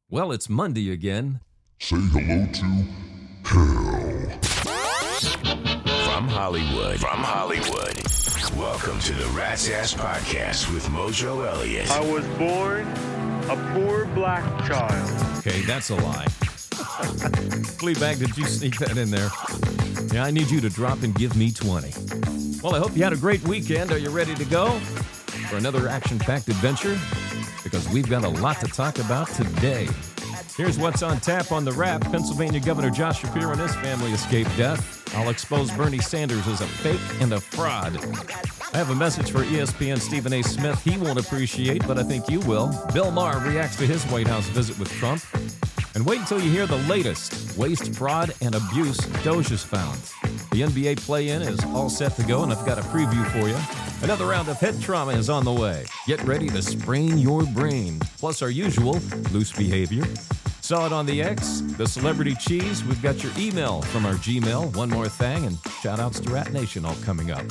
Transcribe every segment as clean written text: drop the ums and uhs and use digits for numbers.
Well, it's Monday again. Say hello to hell. From Hollywood, welcome to the Rat's Ass Podcast with Mojo Elliott. I was born a poor black child. Okay, that's a lie. Fleabag, did you sneak that in there? Yeah, I need you to drop and give me 20. Well, I hope you had a great weekend. Are you ready to go for another action-packed adventure? Because we've got a lot to talk about today. Here's what's on tap on the Wrap. Pennsylvania Governor Josh Shapiro and his family escaped death. I'll expose Bernie Sanders as a fake and a fraud. I have a message for ESPN Stephen A. Smith he won't appreciate, but I think you will. Bill Maher reacts to his White House visit with Trump. And wait until you hear the latest waste, fraud, and abuse Doge has found. The NBA play-in is all set to go, and I've got a preview for you. Another round of head trauma is on the way. Get ready to sprain your brain. Plus our usual loose behavior. Saw it on the X, the celebrity cheese. We've got your email from our Gmail, one more thing, and shout-outs to Rat Nation all coming up.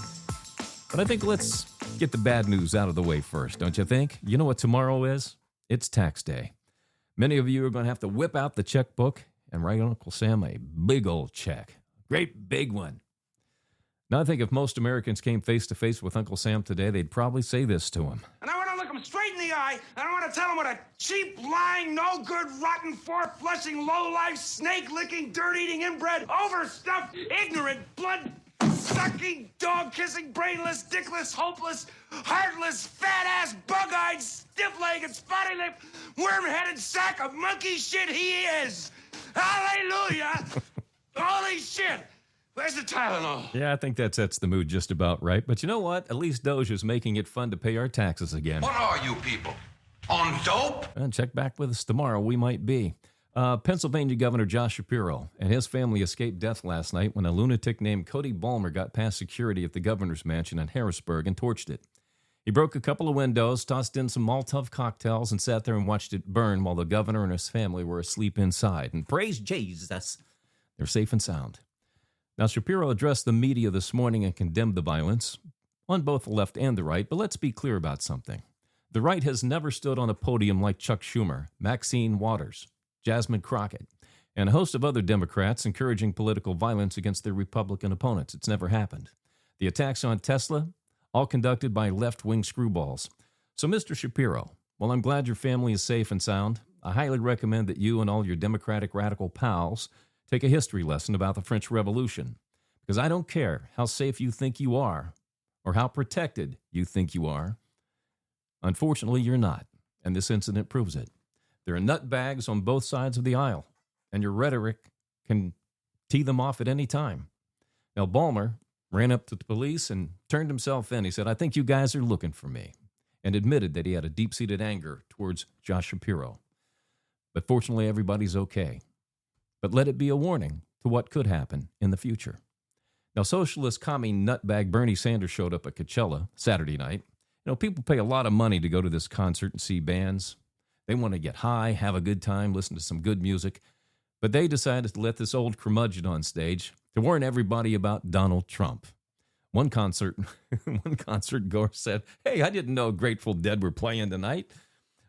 But I think let's get the bad news out of the way first, don't you think? You know what tomorrow is? It's tax day. Many of you are going to have to whip out the checkbook and write Uncle Sam a big old check. Great big one. Now, I think if most Americans came face-to-face with Uncle Sam today, they'd probably say this to him. And I want to look him straight in the eye, and I want to tell him what a cheap, lying, no-good, rotten, four-flushing, low-life, snake-licking, dirt-eating, inbred, overstuffed, ignorant, blood-sucking, dog-kissing, brainless, dickless, hopeless, heartless, fat-ass, bug-eyed, stiff-legged, spotty-lipped, worm-headed sack of monkey shit he is. Hallelujah! Holy shit! Where's the Tylenol? Yeah, I think that sets the mood just about right. But you know what? At least Doge is making it fun to pay our taxes again. What are you people? On dope? And check back with us tomorrow. We might be. Pennsylvania Governor Josh Shapiro and his family escaped death last night when a lunatic named Cody Balmer got past security at the governor's mansion in Harrisburg and torched it. He broke a couple of windows, tossed in some Molotov cocktails, and sat there and watched it burn while the governor and his family were asleep inside. And praise Jesus, they're safe and sound. Now, Shapiro addressed the media this morning and condemned the violence on both the left and the right, but let's be clear about something. The right has never stood on a podium like Chuck Schumer, Maxine Waters, Jasmine Crockett, and a host of other Democrats encouraging political violence against their Republican opponents. It's never happened. The attacks on Tesla, all conducted by left-wing screwballs. So, Mr. Shapiro, while I'm glad your family is safe and sound, I highly recommend that you and all your Democratic radical pals take a history lesson about the French Revolution, because I don't care how safe you think you are or how protected you think you are. Unfortunately, you're not, and this incident proves it. There are nutbags on both sides of the aisle, and your rhetoric can tee them off at any time. Now, Balmer ran up to the police and turned himself in. He said, "I think you guys are looking for me," and admitted that he had a deep-seated anger towards Josh Shapiro. But fortunately, everybody's okay. But let it be a warning to what could happen in the future. Now, socialist commie nutbag Bernie Sanders showed up at Coachella Saturday night. You know, people pay a lot of money to go to this concert and see bands. They want to get high, have a good time, listen to some good music. But they decided to let this old curmudgeon on stage to warn everybody about Donald Trump. One concert goer said, "Hey, I didn't know Grateful Dead were playing tonight."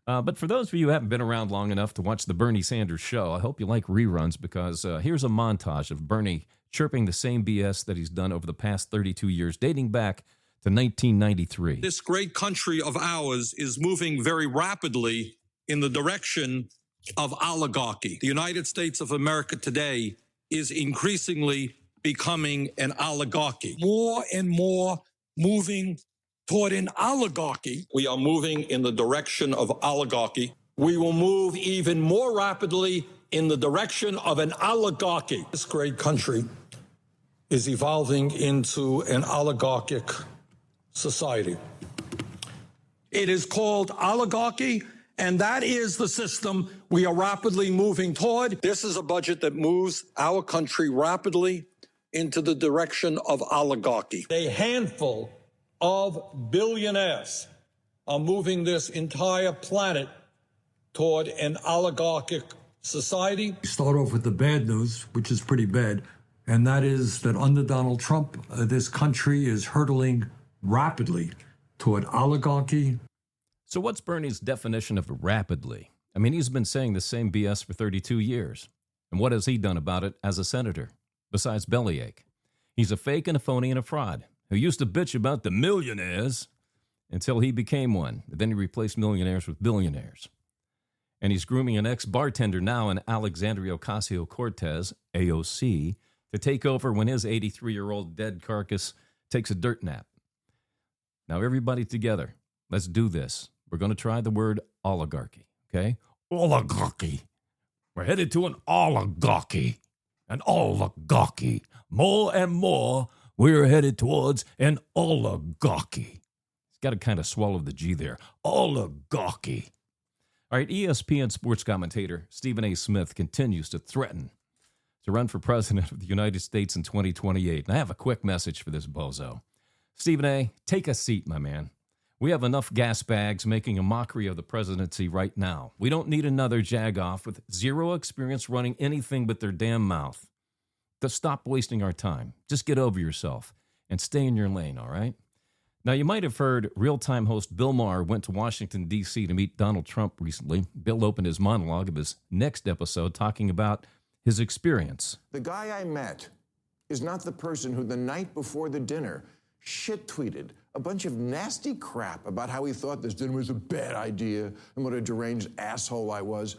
But for those of you who haven't been around long enough to watch the Bernie Sanders show, I hope you like reruns, because here's a montage of Bernie chirping the same BS that he's done over the past 32 years, dating back to 1993. This great country of ours is moving very rapidly in the direction of oligarchy. The United States of America today is increasingly becoming an oligarchy. More and more moving toward an oligarchy. We are moving in the direction of oligarchy. We will move even more rapidly in the direction of an oligarchy. This great country is evolving into an oligarchic society. It is called oligarchy, and that is the system we are rapidly moving toward. This is a budget that moves our country rapidly into the direction of oligarchy. A handful of billionaires are moving this entire planet toward an oligarchic society. Start off with the bad news, which is pretty bad, and that is that under Donald Trump, this country is hurtling rapidly toward oligarchy. So what's Bernie's definition of rapidly? I mean, he's been saying the same BS for 32 years. And what has he done about it as a senator, besides bellyache? He's a fake and a phony and a fraud who used to bitch about the millionaires until he became one. Then he replaced millionaires with billionaires. And he's grooming an ex-bartender now in Alexandria Ocasio-Cortez, AOC, to take over when his 83-year-old dead carcass takes a dirt nap. Now, everybody together, let's do this. We're going to try the word oligarchy, okay? Oligarchy. We're headed to an oligarchy. An oligarchy. More and more, we're headed towards an oligarchy. It's got to kind of swallow the G there. Oligarchy. All right, ESPN sports commentator Stephen A. Smith continues to threaten to run for president of the United States in 2028. And I have a quick message for this bozo. Stephen A., take a seat, my man. We have enough gas bags making a mockery of the presidency right now. We don't need another jagoff with zero experience running anything but their damn mouth. To stop wasting our time. Just get over yourself and stay in your lane, all right? Now, you might have heard real-time host Bill Maher went to Washington, D.C. to meet Donald Trump recently. Bill opened his monologue of his next episode talking about his experience. The guy I met is not the person who the night before the dinner shit-tweeted a bunch of nasty crap about how he thought this dinner was a bad idea and what a deranged asshole I was.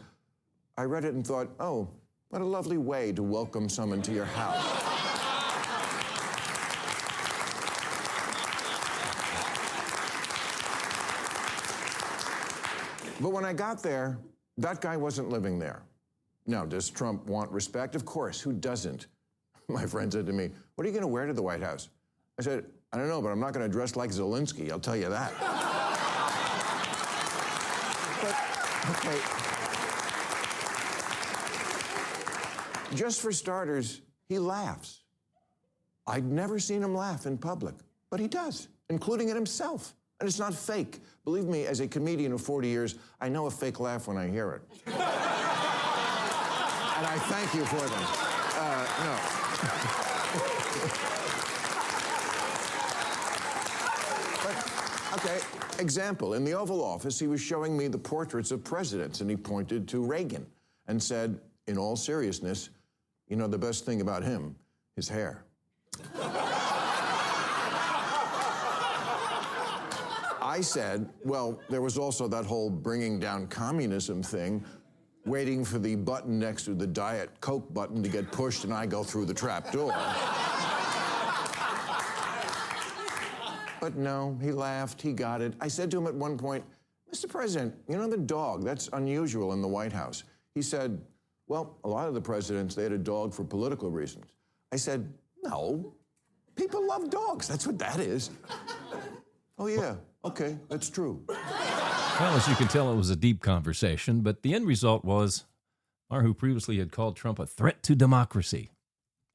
I read it and thought, oh, what a lovely way to welcome someone to your house. But when I got there, that guy wasn't living there. Now, does Trump want respect? Of course, who doesn't? My friend said to me, what are you going to wear to the White House? I said, I don't know, but I'm not going to dress like Zelensky, I'll tell you that. But, okay. Just for starters, he laughs. I'd never seen him laugh in public, but he does, including at himself. And it's not fake. Believe me, as a comedian of 40 years, I know a fake laugh when I hear it. And I thank you for them. No. But, okay, example. In the Oval Office, he was showing me the portraits of presidents, and he pointed to Reagan and said, in all seriousness, you know the best thing about him? His hair. I said, well, there was also that whole bringing down communism thing, waiting for the button next to the Diet Coke button to get pushed and I go through the trap door. But no, he laughed, he got it. I said to him at one point, Mr. President, you know the dog, that's unusual in the White House. He said, well, a lot of the presidents, they had a dog for political reasons. I said, no, people love dogs, that's what that is. Oh yeah, okay, that's true. Well, as you can tell, it was a deep conversation, but the end result was Maher, who previously had called Trump a threat to democracy.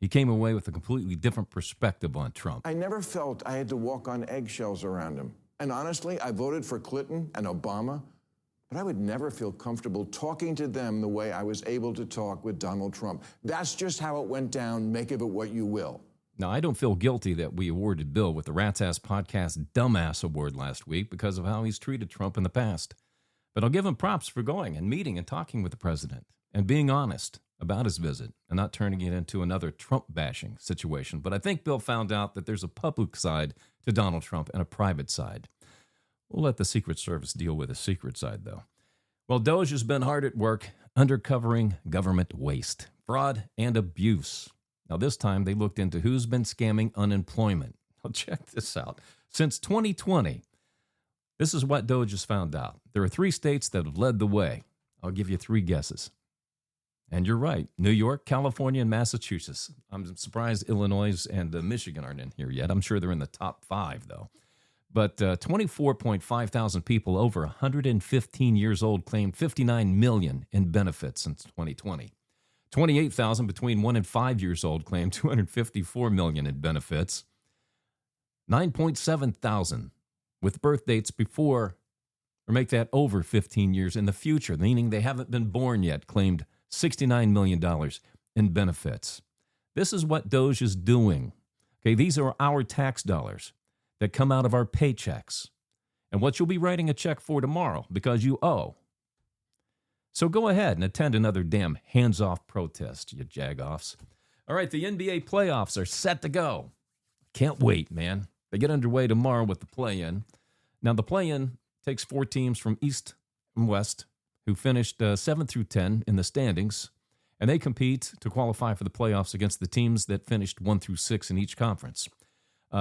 He came away with a completely different perspective on Trump. I never felt I had to walk on eggshells around him. And honestly, I voted for Clinton and Obama, but I would never feel comfortable talking to them the way I was able to talk with Donald Trump. That's just how it went down. Make of it what you will. Now, I don't feel guilty that we awarded Bill with the Rat's Ass Podcast Dumbass Award last week because of how he's treated Trump in the past. But I'll give him props for going and meeting and talking with the president and being honest about his visit and not turning it into another Trump-bashing situation. But I think Bill found out that there's a public side to Donald Trump and a private side. We'll let the Secret Service deal with the secret side, though. Well, Doge has been hard at work undercovering government waste, fraud, and abuse. Now, this time they looked into who's been scamming unemployment. Now, check this out. Since 2020, this is what Doge has found out. There are 3 states that have led the way. I'll give you 3 guesses. And you're right. New York, California, and Massachusetts. I'm surprised Illinois and Michigan aren't in here yet. I'm sure they're in the top 5, though. But 24.5 thousand people over 115 years old claimed $59 million in benefits since 2020. 28,000 between 1 and 5 years old claimed $254 million in benefits. 9.7 thousand with birth dates before, or make that over 15 years in the future, meaning they haven't been born yet, claimed $69 million in benefits. This is what Doge is doing. Okay, these are our tax dollars that come out of our paychecks and what you'll be writing a check for tomorrow because you owe. So go ahead and attend another damn hands-off protest, you jagoffs. All right, the NBA playoffs are set to go. Can't wait, man. They get underway tomorrow with the play-in. Now, the play-in takes 4 teams from East and West who finished 7 through 10 in the standings, and they compete to qualify for the playoffs against the teams that finished 1 through 6 in each conference.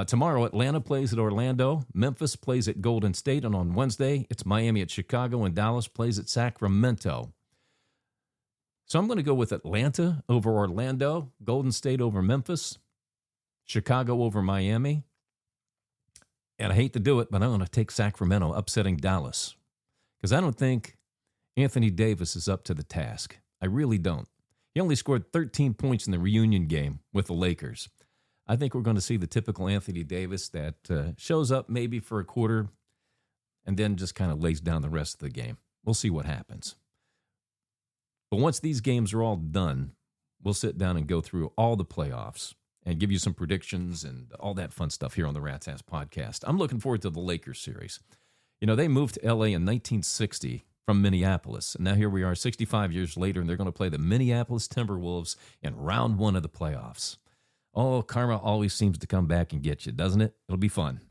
Tomorrow, Atlanta plays at Orlando. Memphis plays at Golden State. And on Wednesday, it's Miami at Chicago. And Dallas plays at Sacramento. So I'm going to go with Atlanta over Orlando, Golden State over Memphis, Chicago over Miami. And I hate to do it, but I'm going to take Sacramento, upsetting Dallas. Because I don't think Anthony Davis is up to the task. I really don't. He only scored 13 points in the reunion game with the Lakers. I think we're going to see the typical Anthony Davis that shows up maybe for a quarter and then just kind of lays down the rest of the game. We'll see what happens. But once these games are all done, we'll sit down and go through all the playoffs and give you some predictions and all that fun stuff here on the Rat's Ass Podcast. I'm looking forward to the Lakers series. You know, they moved to L.A. in 1960 from Minneapolis, and now here we are 65 years later, and they're going to play the Minneapolis Timberwolves in round 1 of the playoffs. Oh, karma always seems to come back and get you, doesn't it? It'll be fun.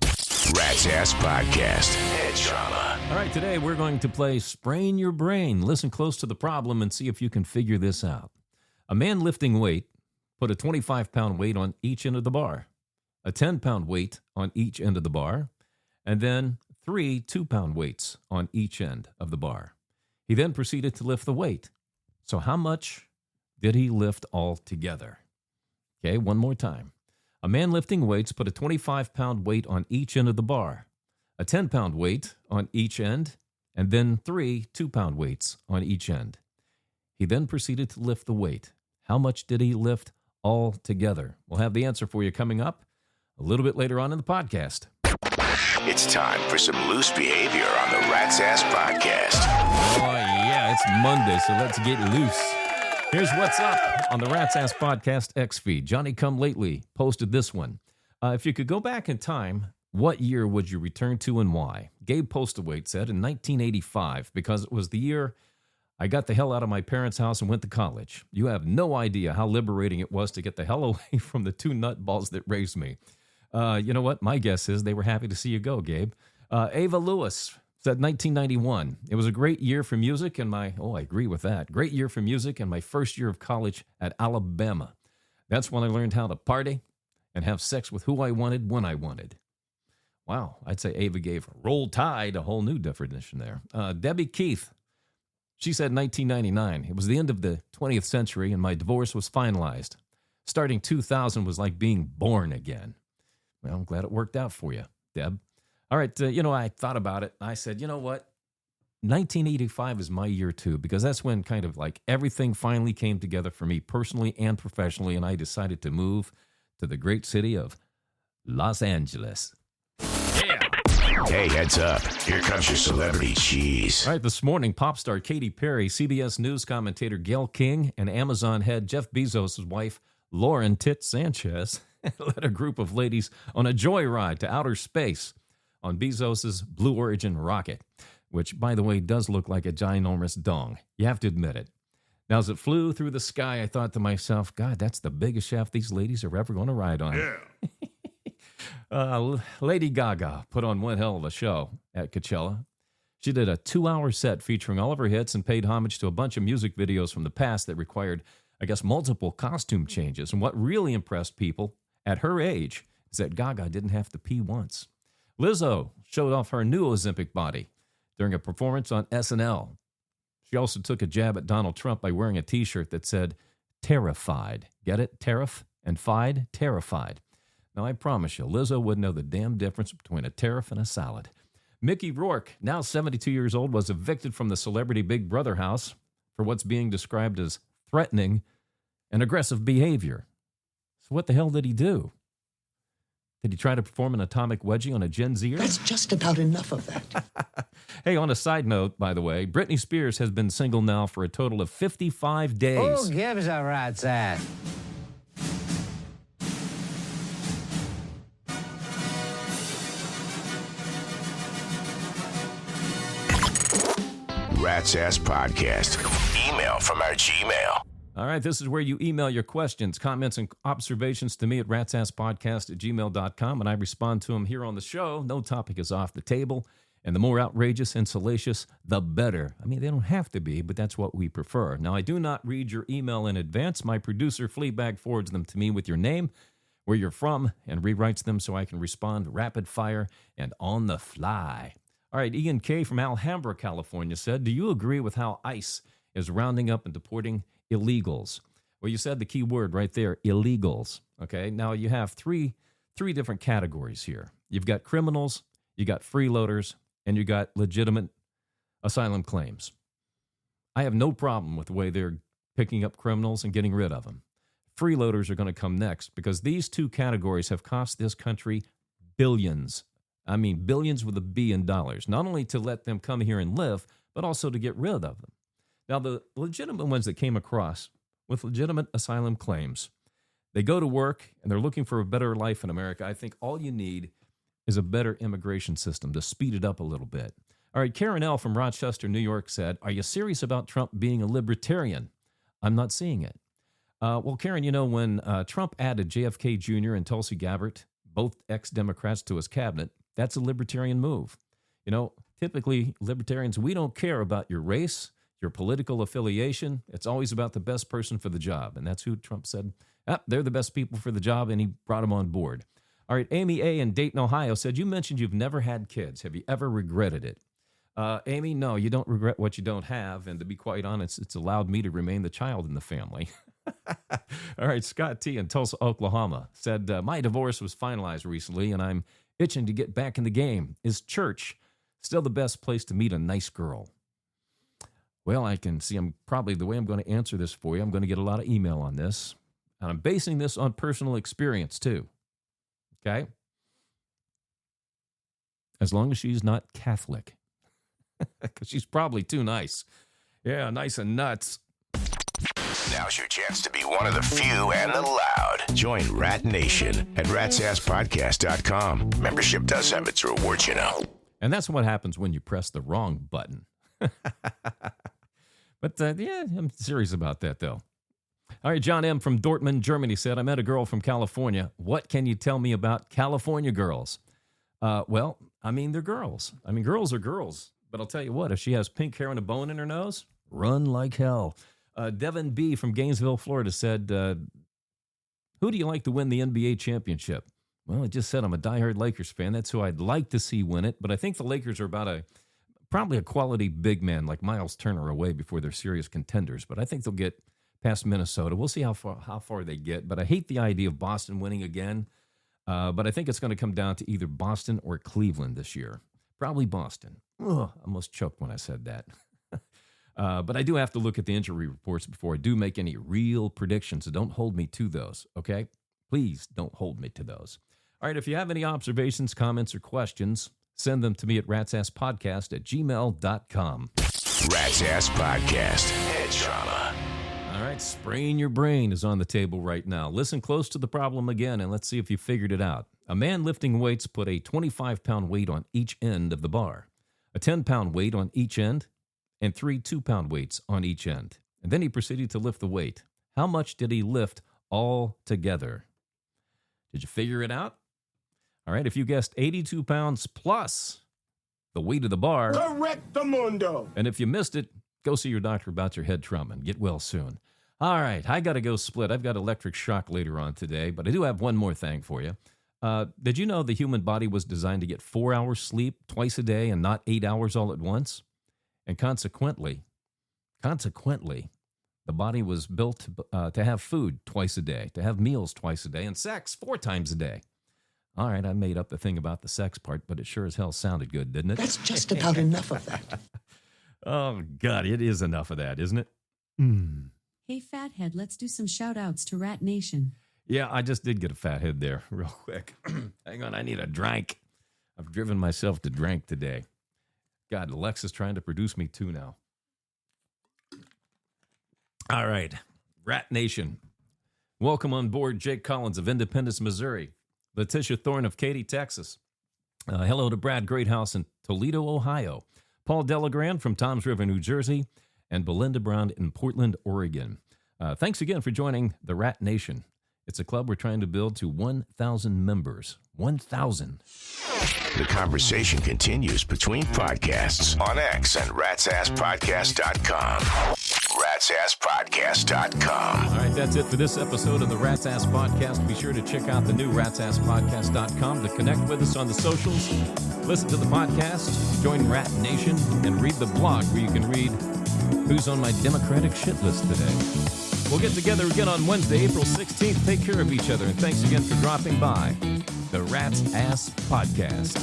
Rat's Ass Podcast. Head trauma. All right, today we're going to play Sprain Your Brain. Listen close to the problem and see if you can figure this out. A man lifting weight put a 25-pound weight on each end of the bar, a 10-pound weight on each end of the bar, and then 3 2-pound weights on each end of the bar. He then proceeded to lift the weight. So how much did he lift altogether? Okay, one more time. A man lifting weights put a 25-pound weight on each end of the bar, a 10-pound weight on each end, and then 3 2-pound weights on each end. He then proceeded to lift the weight. How much did he lift altogether? We'll have the answer for you coming up a little bit later on in the podcast. It's time for some loose behavior on the Rat's Ass Podcast. Oh, yeah, it's Monday, so let's get loose. Here's what's up on the Rat's Ass Podcast X feed. Johnny Come Lately posted this one. If you could go back in time, what year would you return to and why? Gabe Postawait said in 1985, because it was the year I got the hell out of my parents' house and went to college. You have no idea how liberating it was to get the hell away from the 2 nutballs that raised me. You know what? My guess is they were happy to see you go, Gabe. Ava Lewis said 1991. It was a great year for music and I agree with that. Great year for music and my first year of college at Alabama. That's when I learned how to party and have sex with who I wanted when I wanted. Wow, I'd say Ava gave Roll Tide a whole new definition there. Debbie Keith, she said 1999. It was the end of the 20th century and my divorce was finalized. Starting 2000 was like being born again. Well, I'm glad it worked out for you, Deb. All right, I thought about it. I said, you know what? 1985 is my year, too, because that's when kind of like everything finally came together for me personally and professionally, and I decided to move to the great city of Los Angeles. Yeah. Hey, heads up. Here comes your celebrity cheese. All right, this morning, pop star Katy Perry, CBS News commentator Gayle King, and Amazon head Jeff Bezos' wife, Lauren Tit Sanchez, led a group of ladies on a joyride to outer space on Bezos' Blue Origin rocket, which, by the way, does look like a ginormous dong. You have to admit it. Now, as it flew through the sky, I thought to myself, God, that's the biggest shaft these ladies are ever going to ride on. Yeah. Lady Gaga put on one hell of a show at Coachella. She did a 2-hour set featuring all of her hits and paid homage to a bunch of music videos from the past that required, I guess, multiple costume changes. And what really impressed people at her age is that Gaga didn't have to pee once. Lizzo showed off her new Ozempic body during a performance on SNL. She also took a jab at Donald Trump by wearing a T-shirt that said, terrified. Get it? Tariff and fied? Terrified. Now, I promise you, Lizzo wouldn't know the damn difference between a tariff and a salad. Mickey Rourke, now 72 years old, was evicted from the celebrity Big Brother house for what's being described as threatening and aggressive behavior. So what the hell did he do? Did he try to perform an atomic wedgie on a Gen Zer? That's just about enough of that. Hey, on a side note, by the way, Britney Spears has been single now for a total of 55 days. Who gives a rat's ass? Rat's Ass Podcast. Email from our Gmail. All right, this is where you email your questions, comments, and observations to me at ratsasspodcast@gmail.com, and I respond to them here on the show. No topic is off the table, and the more outrageous and salacious, the better. I mean, they don't have to be, but that's what we prefer. Now, I do not read your email in advance. My producer, Fleabag, forwards them to me with your name, where you're from, and rewrites them so I can respond rapid fire and on the fly. All right, Ian K. from Alhambra, California said, do you agree with how ICE is rounding up and deporting illegals? Well, you said the key word right there, illegals. Okay, now you have three different categories here. You've got criminals, you got freeloaders, and you got legitimate asylum claims. I have no problem with the way they're picking up criminals and getting rid of them. Freeloaders are going to come next because these two categories have cost this country billions. I mean, billions with a B in dollars, not only to let them come here and live, but also to get rid of them. Now, the legitimate ones that came across with legitimate asylum claims, they go to work and they're looking for a better life in America. I think all you need is a better immigration system to speed it up a little bit. All right, Karen L. from Rochester, New York said, are you serious about Trump being a libertarian? I'm not seeing it. Well, Karen, you know, when Trump added JFK Jr. and Tulsi Gabbard, both ex-Democrats, to his cabinet, that's a libertarian move. You know, typically libertarians, we don't care about your race, your political affiliation. It's always about the best person for the job. And that's who Trump said, they're the best people for the job, and he brought them on board. All right, Amy A. in Dayton, Ohio said, you mentioned you've never had kids. Have you ever regretted it? Amy, no, you don't regret what you don't have. And to be quite honest, it's allowed me to remain the child in the family. All right, Scott T. in Tulsa, Oklahoma said, my divorce was finalized recently, and I'm itching to get back in the game. Is church still the best place to meet a nice girl? Well, I can see I'm probably the way I'm going to answer this for you. I'm going to get a lot of email on this. And I'm basing this on personal experience, too. Okay? As long as she's not Catholic. Because she's probably too nice. Yeah, nice and nuts. Now's your chance to be one of the few and the loud. Join Rat Nation at ratsasspodcast.com. Membership does have its rewards, you know. And that's what happens when you press the wrong button. But, yeah, I'm serious about that, though. All right, John M. from Dortmund, Germany said, I met a girl from California. What can you tell me about California girls? Well, I mean, they're girls. I mean, girls are girls. But I'll tell you what, if she has pink hair and a bone in her nose, run like hell. Devin B. from Gainesville, Florida said, who do you like to win the NBA championship? Well, I just said I'm a diehard Lakers fan. That's who I'd like to see win it. But I think the Lakers are about probably a quality big man like Miles Turner away before they're serious contenders. But I think they'll get past Minnesota. We'll see how far they get. But I hate the idea of Boston winning again. But I think it's going to come down to either Boston or Cleveland this year. Probably Boston. Ugh, I almost choked when I said that. But I do have to look at the injury reports before I do make any real predictions, so don't hold me to those, okay? Please don't hold me to those. All right, if you have any observations, comments, or questions, send them to me at ratsaspodcast@gmail.com. Rat's Ass Podcast. Head trauma. All right, spraying your brain is on the table right now. Listen close to the problem again, and let's see if you figured it out. A man lifting weights put a 25-pound weight on each end of the bar, a 10-pound weight on each end, and 3 2-pound weights on each end. And then he proceeded to lift the weight. How much did he lift all together? Did you figure it out? All right, if you guessed 82 pounds plus the weight of the bar. Correctamundo. And if you missed it, go see your doctor about your head trauma and get well soon. All right, I got to go split. I've got electric shock later on today, but I do have one more thing for you. Did you know the human body was designed to get 4 hours sleep twice a day and not 8 hours all at once? And consequently, the body was built to have food twice a day, to have meals twice a day, and sex 4 times a day. All right, I made up the thing about the sex part, but it sure as hell sounded good, didn't it? That's just about enough of that. Oh, God, it is enough of that, isn't it? Hey, Fathead, let's do some shout-outs to Rat Nation. Yeah, I just did get a fathead there real quick. Hang on, I need a drink. I've driven myself to drink today. God, Alexa's trying to produce me too now. All right, Rat Nation. Welcome on board Jake Collins of Independence, Missouri. Letitia Thorne of Katy, Texas. Hello to Brad Greathouse in Toledo, Ohio. Paul Delagrand from Toms River, New Jersey, and Belinda Brown in Portland, Oregon. Thanks again for joining the Rat Nation. It's a club we're trying to build to 1,000 members. 1,000. The conversation continues between podcasts on X and ratsasspodcast.com. ratsasspodcast.com. All right, that's it for this episode of the Rat's Ass Podcast. Be sure to check out the new ratsasspodcast.com to connect with us on the socials, listen to the podcast, join Rat Nation, and read the blog where you can read who's on my Democratic shit list today. We'll get together again on Wednesday, April 16th. Take care of each other, and thanks again for dropping by the Rat's Ass Podcast.